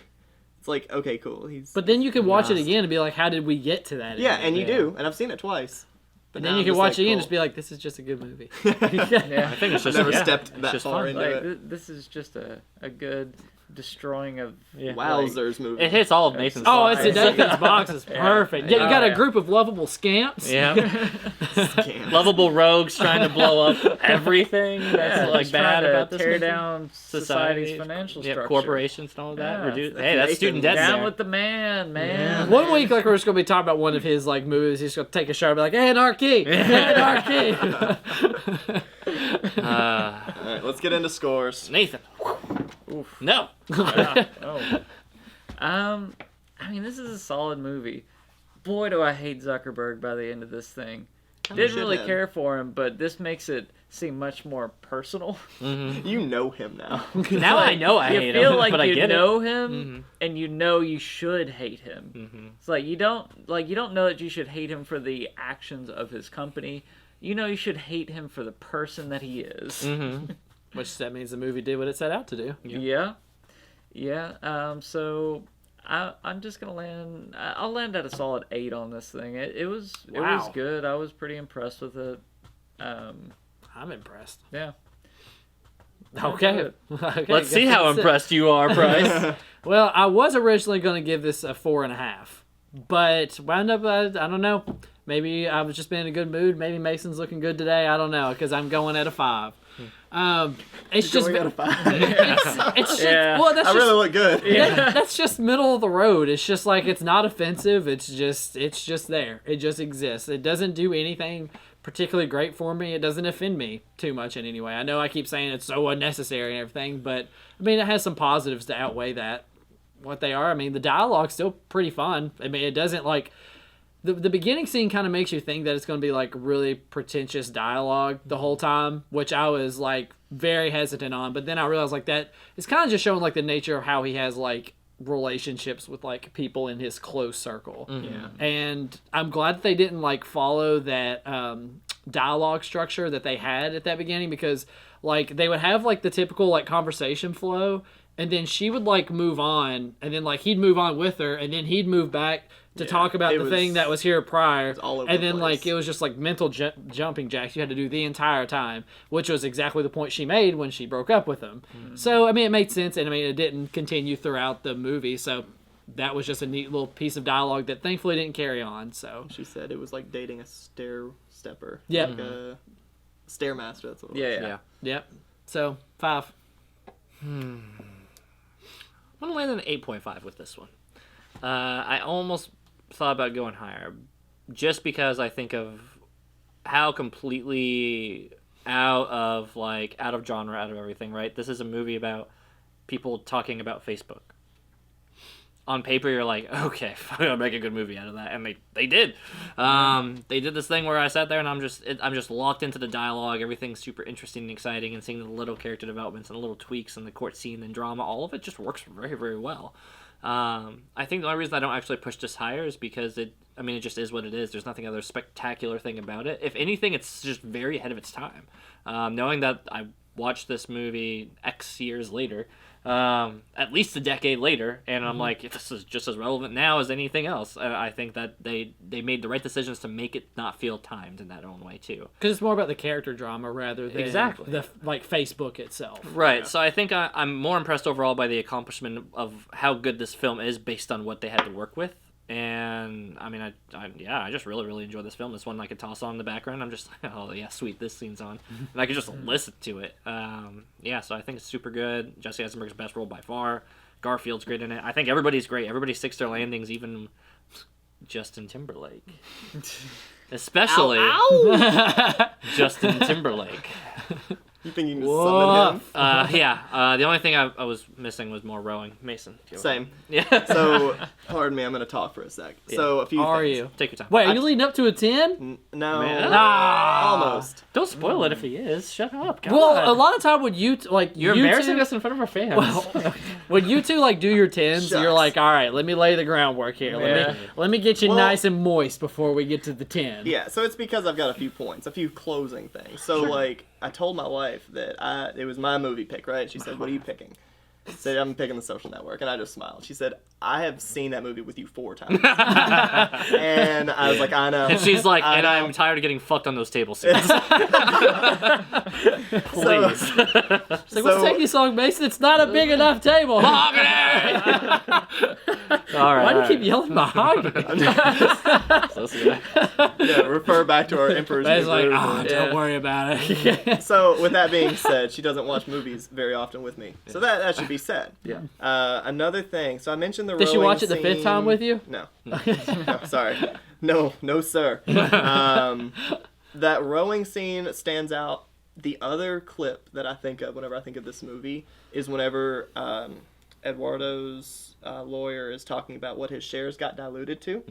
it's like, okay, cool. He's But then you can watch it Lost. again and be like, how did we get to that? yeah, ending? and you Yeah. do, and I've seen it twice. But And now then you I'm can just watch like, it again and cool. just be like, this is just a good movie. Yeah. I think it's just Never yeah, stepped it's that just far fun. into Like it. this is just a good destroying of Yeah. Wowzers movie. It hits all of Nathan's Oh, it's boxes. a Nathan's box is perfect. Yeah, you got a Yeah. group of lovable scamps. Yeah. Scam. Lovable rogues trying to blow up everything that's like just bad trying to about this tear movie. down society's financial yeah, structure. corporations and all that. Yeah. Reduce, That's hey, that's Nathan. student debt. Down there. with the man. One week, like we're just gonna be talking about one of his like movies. He's gonna take a shot and be like, "Anarchy, anarchy." All right, let's get into scores. Nathan. No. Oh. I mean, this is a solid movie. Boy, do I hate Zuckerberg by the end of this thing. Didn't really shithead. care for him, but this makes it seem much more personal. You know him now. Now I know I You hate feel him, like but I you get know it. him, and you know you should hate him. It's like you don't know that you should hate him for the actions of his company. You know you should hate him for the person that he is. Which that means the movie did what it set out to do. Yeah. So I'm just gonna land. I'll land at a solid 8 on this thing. It was Wow. good. I was pretty impressed with it. I'm impressed. Yeah. Okay. Okay, Let's see guess how that's it. impressed you are, Bryce. Well, I was originally going to give this a 4.5, but wound up. I don't know. Maybe I was just being in a good mood. Maybe Mason's looking good today. I don't know because I'm going at a 5. It's just. Going at a 5. It's just. Yeah. Well, that's I just. really look good. That's just middle of the road. It's just like it's not offensive. It's just there. It just exists. It doesn't do anything particularly great for me. It doesn't offend me too much in any way. I know I keep saying it's so unnecessary and everything, but I mean it has some positives to outweigh that. What they are. I mean the dialogue's still pretty fun. I mean it doesn't like the beginning scene kind of makes you think that it's going to be like really pretentious dialogue the whole time, which I was like very hesitant on. But then I realized like that it's kind of just showing like the nature of how he has like relationships with like people in his close circle. Yeah. And I'm glad that they didn't like follow that dialogue structure that they had at that beginning, because like they would have like the typical like conversation flow, and then she would like move on, and then like he'd move on with her, and then he'd move back to talk about it the was- thing that was here prior, all over and the then place. like it was just like mental jumping jacks you had to do the entire time, which was exactly the point she made when she broke up with him. So I mean it made sense, and I mean it didn't continue throughout the movie, so that was just a neat little piece of dialogue that thankfully didn't carry on. So She said it was like dating a stair stepper. Yep. Like a stairmaster. That's what it was. Yeah. yep, so 5. I'm gonna land an 8.5 with this one. I almost thought about going higher, just because I think of how completely out of genre, out of everything. Right, this is a movie about people talking about Facebook. On paper, you're like, okay, I'm gonna make a good movie out of that, and they did. They did this thing where I sat there and I'm just locked into the dialogue. Everything's super interesting and exciting, and seeing the little character developments and the little tweaks and the court scene and drama, all of it just works very, very well. I think the only reason I don't actually push this higher is because it just is what it is. There's nothing other spectacular thing about it. If anything, it's just very ahead of its time. Knowing that I watched this movie X years later, at least a decade later, and I'm like, this is just as relevant now as anything else. I think that they made the right decisions to make it not feel timed in that own way too. Because it's more about the character drama rather than Exactly. the like Facebook itself. Right. So I think I'm more impressed overall by the accomplishment of how good this film is based on what they had to work with. And I mean, I just really, really enjoy this film. This one I could toss on in the background. I'm just like, oh yeah, sweet, this scene's on, and I could just listen to it. So I think it's super good. Jesse Eisenberg's best role by far. Garfield's great in it. I think everybody's great. Everybody sticks their landings, even Justin Timberlake, especially Justin Timberlake. You think you can just summon him? Yeah. The only thing I was missing was more rowing. Mason. do you want- Same. Yeah. So, pardon me, I'm going to talk for a sec. So, a few Are things. you? Take your time. Wait, are you leading up to a 10? No. Man. Almost. Don't spoil it if he is. Shut up. God. Well, a lot of time when you You're you embarrassing two, us in front of our fans. Well, when you two like do your 10s, you're Shucks. like, all right, let me lay the groundwork here. Yeah. Let me get you Well- nice and moist before we get to the 10. Yeah, so it's because I've got a few points, a few closing things. So, like, I told my wife that it was my movie pick, right? She said, what are you picking? I said, I'm picking The Social Network, and I just smiled. She said, I have seen that movie with you 4 times. And I was like, I know. And she's like, I and know. I'm tired of getting fucked on those table seats. Please. It's like, what's taking you so long, Mason? It's not a big enough table. Mahogany! All right. Why do you all keep right. yelling mahogany? So let's do that. Yeah, refer back to our Emperor's It's New like, Groove. oh, don't worry about it. So, with that being said, she doesn't watch movies very often with me. So that should be said. Yeah. Another thing. So I mentioned the Did she rowing watch it the 5th time scene. with you? No. No, sorry. No, sir. That rowing scene stands out. The other clip that I think of whenever I think of this movie is whenever Eduardo's lawyer is talking about what his shares got diluted to.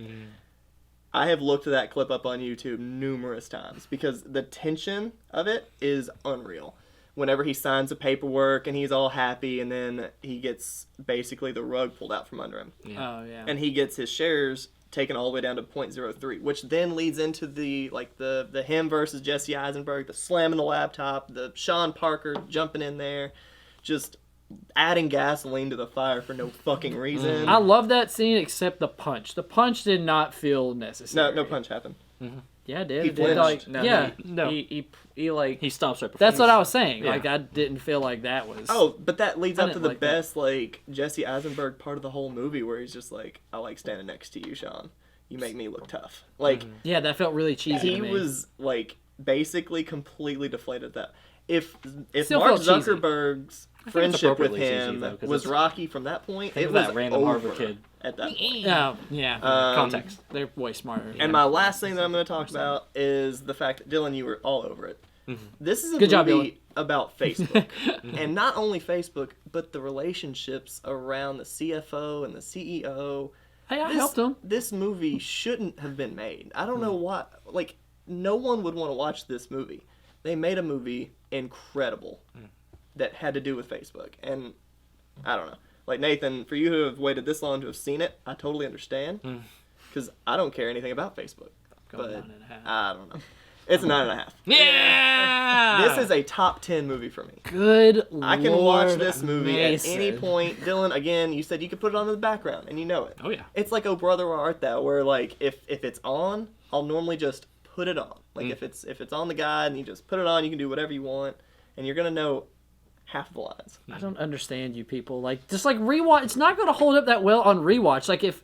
I have looked that clip up on YouTube numerous times because the tension of it is unreal. Whenever he signs the paperwork and he's all happy, and then he gets basically the rug pulled out from under him, Oh, yeah. and he gets his shares taken all the way down to 0.03, which then leads into the him versus Jesse Eisenberg, the slamming the laptop, the Sean Parker jumping in there, just adding gasoline to the fire for no fucking reason. I love that scene except the punch. The punch did not feel necessary. No punch happened. Yeah, it did. He It did. flinched. Like, yeah. No. He like He stops right before. That's what I was saying. Yeah. Like, I didn't feel like that was... Oh, but that leads I up to didn't the like that. best like Jesse Eisenberg part of the whole movie, where he's just like, "I like standing next to you, Sean. You make me look tough." Like Yeah, that felt really cheesy he to me. was like basically completely deflated at that. If Still Mark felt cheesy. Zuckerberg's it's friendship with appropriately cheesy, him though, 'cause was it's- rocky from that point, Think it of was that random over Harvard kid. at that point. Oh, yeah. Context. They're way smarter. And my last thing that I'm going to talk about is the fact that Dylan, you were all over it. This is a Good job, movie about Facebook, and not only Facebook, but the relationships around the CFO and the CEO. Hey, I helped them. This movie shouldn't have been made. I don't know why. Like, no one would want to watch this movie. They made a movie incredible that had to do with Facebook, and I don't know. Like, Nathan, for you who have waited this long to have seen it, I totally understand, because I don't care anything about Facebook. Going But 9.5. I don't know. It's a 9.5. Yeah. This is a top 10 movie for me. Good I can Lord watch this movie Mason. at any point. Dylan, again, you said you could put it on in the background, and you know it. Oh yeah. It's like Oh Brother Where Art Thou, where like if it's on, I'll normally just put it on. Like if it's on the guide and you just put it on, you can do whatever you want, and you're gonna know half the lines. I don't understand you people. Like, just like rewatch. It's not going to hold up that well on rewatch. Like, if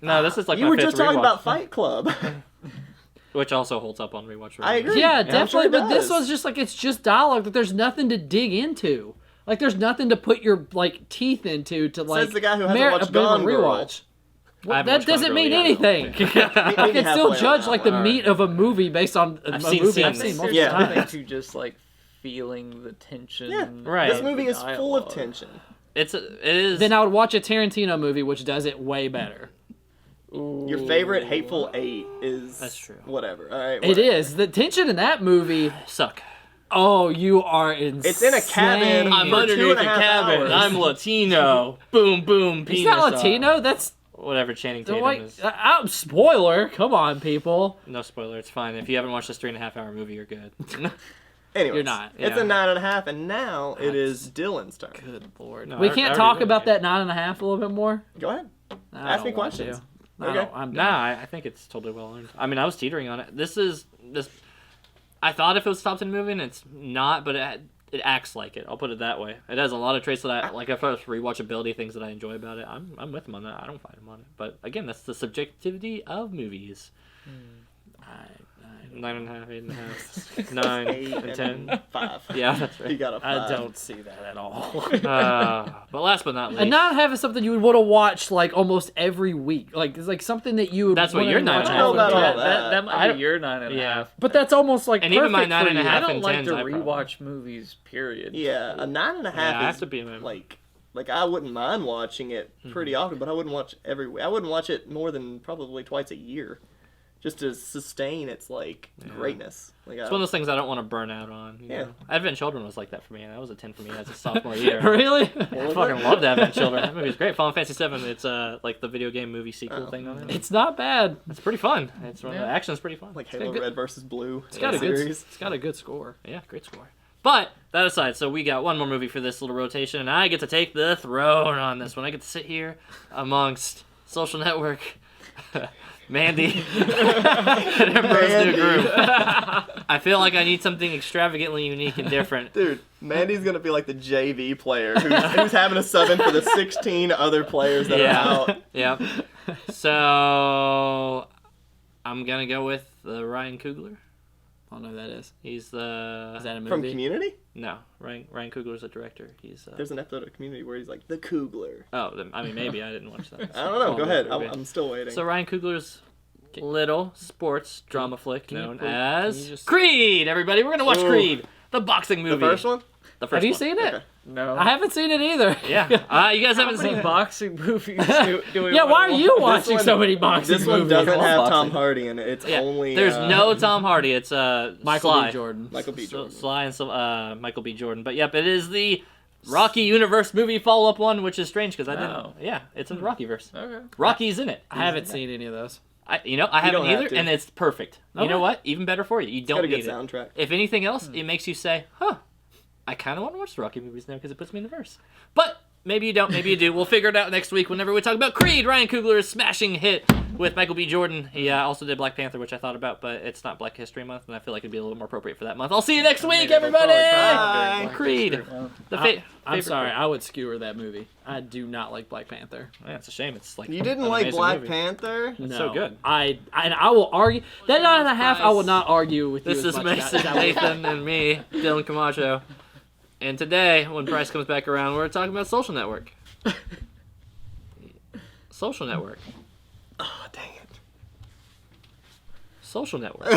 No, this is like You my were fifth just talking rewatch, about Fight Club. which also holds up on rewatch. I agree. yeah, I'm definitely. sure it But this does. one's just like it's just dialogue. Like, there's nothing to dig into. Like, there's nothing to put your like teeth into to like. Says the guy who hasn't merit watched a bit of a Gone Girl. rewatch. Well, haven't that watched Gone doesn't Girl mean yet. anything. I can still judge like the All meat right. of a movie based on a seen movie I've scenes. seen multiple Yeah. times. something to just like feeling the tension. Yeah, Right. This movie is full of dialogue. tension. It is. Then I would watch a Tarantino movie, which does it way better. Your favorite Hateful Eight is That's true. Whatever. All right. It whatever. is the tension in that movie. suck. Oh, you are insane. It's in a cabin. I'm For underneath 2.5 a cabin. hours. I'm Latino. Boom, boom. He's Penis not Latino. That's Whatever Channing the Tatum white. is. Spoiler. Come on, people. No spoiler. It's fine. If you haven't watched this 3.5-hour movie, you're good. Anyways, You're not. It's Yeah. a 9.5, and now it is Dylan's turn. Good lord. No, we I can't already talk wrote about it. that 9.5 a little bit more. Go ahead. I Ask me don't want questions. to. I Okay. don't- I'm Nah, done. I think it's totally well earned. I mean, I was teetering on it. This. I thought if it was a top 10 movie, and it's not, but it acts like it. I'll put it that way. It has a lot of traits that I like. As far as rewatchability, things that I enjoy about it, I'm with him on that. I don't fight him on it. But again, that's the subjectivity of movies. I 9.5, 8.5, 9, and 10. 5. Yeah, that's He right. got a 5. I don't see that at all. But last but not least, And not having something you would want to watch like almost every week, like it's like something that you would. That's what wanna your watch 9.5 I don't know about every all day. that. That might be your 9.5. Yeah. But that's almost like And even my perfect for you. 9.5 I don't and like 10s, to I probably- rewatch movies. Period. Yeah, a 9.5 Yeah, I have is to be my- like I wouldn't mind watching it pretty often, but I wouldn't watch every week. I wouldn't watch it more than probably twice a year, just to sustain its greatness. Like It's one of those things I don't want to burn out on. You Yeah. know? Advent Children was like that for me, and that was a 10 for me as a sophomore year. Really? I fucking loved Advent Children. That movie was great. Final Fantasy VII, it's like the video game movie sequel thing on it. It's not bad. It's pretty fun. It's the Yeah. action's pretty fun. like got Halo good- Red versus Blue. It's got a good. series. It's got a good score. Yeah, great score. But that aside, so we got one more movie for this little rotation, and I get to take the throne on this one. I get to sit here amongst Social Network, Mandy, and Emperor's New Groove. I feel like I need something extravagantly unique and different. Dude, Mandy's gonna be like the JV player who's having a sub in for the 16 other players that are out. Yeah. So I'm gonna go with Ryan Coogler. I don't know who that is. He's the Is that a movie? From Community? no Ryan Coogler's a director. He's There's an episode of Community where he's like the Coogler. oh then, I mean maybe I didn't watch that. I don't know. Oh, Go ahead. maybe. I'm still waiting. So Ryan Coogler's little sports drama flick can you known please- as can you just- Creed. Everybody, we're gonna watch Ooh. Creed, the boxing movie. the first one? The first Have you one. seen it? Okay. No. I haven't seen it either. Yeah. You guys How haven't many seen it. boxing movies do we Yeah, why are wanna you watch? watching one- so many boxing This one movies? doesn't love have Tom boxing. Hardy in it. It's Yeah. only There's no Tom Hardy. It's Michael Sly. B. Jordan. Michael B. Jordan. Sly and Michael B. Jordan. But yep, it is the Rocky Universe movie follow-up one, which is strange because I didn't. Oh. Yeah, it's in the Rockyverse. Okay. Rocky's in it. I haven't seen any of those. I haven't don't have either, to. and it's perfect. You Okay. know what? Even better for you. You It's got don't a good need it. soundtrack. If anything else, it makes you say, "Huh, I kind of want to watch the Rocky movies now because it puts me in the verse." But maybe you don't. Maybe you do. We'll figure it out next week whenever we talk about Creed. Ryan Coogler's smashing hit with Michael B. Jordan. He also did Black Panther, which I thought about, but it's not Black History Month, and I feel like it'd be a little more appropriate for that month. I'll see you next week, Maybe they'll everybody. Bye. probably Black Creed. History Month. The I'm favorite sorry, part. I would skewer that movie. I do not like Black Panther. Yeah, it's a shame. It's like You didn't an like amazing Black movie. Panther? No. so good. I will argue that 9.5. I will not argue with you. This as is much Mason, as Nathan, and me, Dylan Camacho. And today, when Bryce comes back around, we're talking about Social Network. Social Network. Oh, dang it. Social Network.